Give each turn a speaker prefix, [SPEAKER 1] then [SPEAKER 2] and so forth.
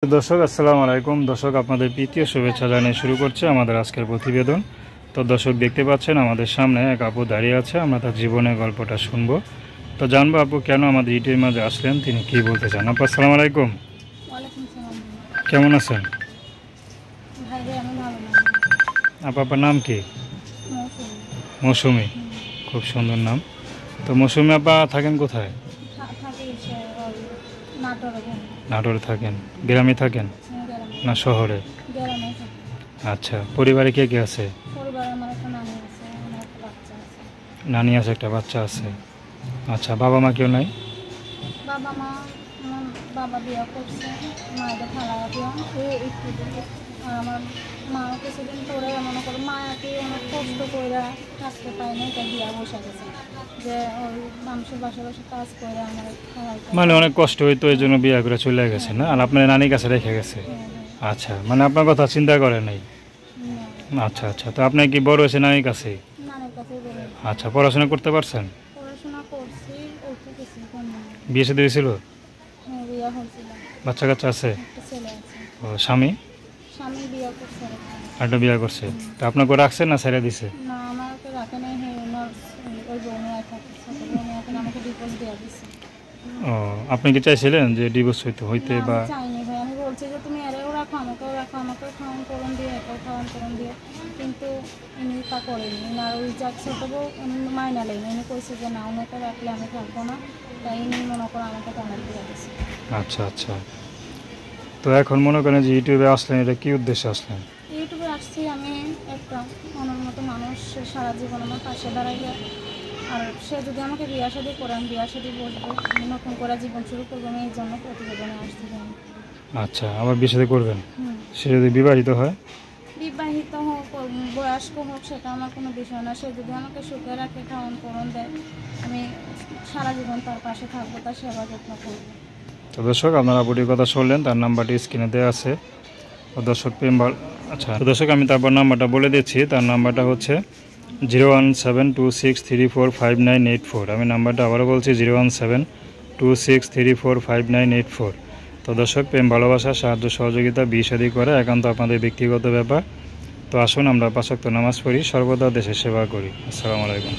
[SPEAKER 1] दर्शक আসসালামু আলাইকুম। দর্শক আপনাদের প্রীতীয় শুভেচ্ছা জানিয়ে শুরু করছে আমাদের আজকের প্রতিবেদন। তো দর্শক দেখতে পাচ্ছেন আমাদের সামনে এক আপু দাঁড়িয়ে আছে, আমরা তার জীবনের গল্পটা শুনবো। তো জানবো আপু কেন আমাদের ইউটিউবের মাঝে আসলেন, তিনি কি বলতে চান। আপু আসসালামু আলাইকুম, কেমন আছেন? আপু আপনার নাম কি? মৌসুমি, খুব সুন্দর নাম। তো মৌসুমি আপা থাকেন কোথায়? নাটোরে থাকেন? গ্রামে থাকেন না শহরে? আচ্ছা, পরিবারে কে কে আছে? নানি আছে, একটা বাচ্চা আছে। আচ্ছা, বাবা মা কেউ নাই?
[SPEAKER 2] বাবা মা, বাবা বিয়ে করছে, মায়েদের খেলা আমার মা কিছুদিন পরে মনে করো মায়াকে অনেক কষ্ট করে থাকতে পায় না, এটা বিয়া বসে গেছে যে ওই মানুষের বাসা বাসা কাজ করে আমার
[SPEAKER 1] মানে অনেক কষ্ট হইতো, এই জন্য বিয়ে করে চলে গেছে না? আর আপনার নানির কাছে রেখে গেছে? আচ্ছা, মানে আপনার কথা চিন্তা করে নাই? আচ্ছা আচ্ছা, তো আপনি কি বড় হয়েছে নানির কাছে? আচ্ছা, পড়াশোনা করতে পারছেন?
[SPEAKER 2] পড়াশোনা করছি,
[SPEAKER 1] বিয়ে সাথে হয়েছিল? বাচ্চা কাচ্চা আছে? ও, স্বামী?
[SPEAKER 2] স্বামী বিয়ে করছে,
[SPEAKER 1] একটা বিয়ে করছে। তো আপনাকে রাখছেন না ছেড়ে দিছে?
[SPEAKER 2] না, আমাকে রাখে নাই। ওই বোনে এখন আমাকে ডিভোর্স দেওয়া দিচ্ছে।
[SPEAKER 1] ও, আপনি কি চাইছিলেন যে ডিভোর্স হইতে বা?
[SPEAKER 2] চাইনি ভাই, আমি বলছি যে তুমি এরেও রাখো, আমাকেও রাখো, আমাকেও খাওয়ান করণ দিয়ে, একেও খাওয়ান করণ দিয়ে, কিন্তু উনি তা করেনি। আর ওই যাক ছোটো বউ উনি মাইনা লেন, উনি কইছে যে না, ওনাকে রাখলে আমি থাকবো না, তাই উনি মনে করো আমাকে টানার দিয়ে দিচ্ছে।
[SPEAKER 1] আচ্ছা আচ্ছা, তো এখন মনে করেন যে ইউটিউবে আসলেন, এটা কি উদ্দেশ্যে আসলেন?
[SPEAKER 2] ইউটিউবে আসছি আমি একটা মনের মতো মানুষ সারা জীবন আমার পাশে দাঁড়াইলে, আর সে যদি আমাকে বিয়া শাদী করে আমি বিয়া শাদী বসবো, আমি নতুন করে জীবন শুরু করবো, আমি এই জন্য প্রতিবেদনে আসছি।
[SPEAKER 1] আচ্ছা, আবার বিয়ে শাদী করবেন? সে যদি বিবাহিত হয়?
[SPEAKER 2] বিবাহিত হোক বয়স্ক হোক সেটা আমার কোনো বিষয় না, সে যদি আমাকে সুখে রাখে, খাওয়ান করণ দেয়, আমি সারা জীবন তার পাশে থাকবো, তার সেবা যত্ন করবো।
[SPEAKER 1] তো দর্শক আপনারা বুটির কথা শুনলেন, তার নাম্বারটি স্ক্রিনে দেওয়া আছে। ও দর্শক আচ্ছা, তো দর্শক আমি তারপর নাম্বারটা বলে দিচ্ছি। তার নাম্বারটা হচ্ছে 01726345984। আমি নাম্বারটা আবারও বলছি 01726345984। তো দর্শক, প্রেম ভালোবাসা সাহায্য সহযোগিতা বিয়ে শাদী করা একান্ত আপনাদের ব্যক্তিগত ব্যাপার। তো আসুন আমরা 5 ওয়াক্ত নামাজ পড়ি, সর্বদা দেশের সেবা করি। আসসালামু আলাইকুম।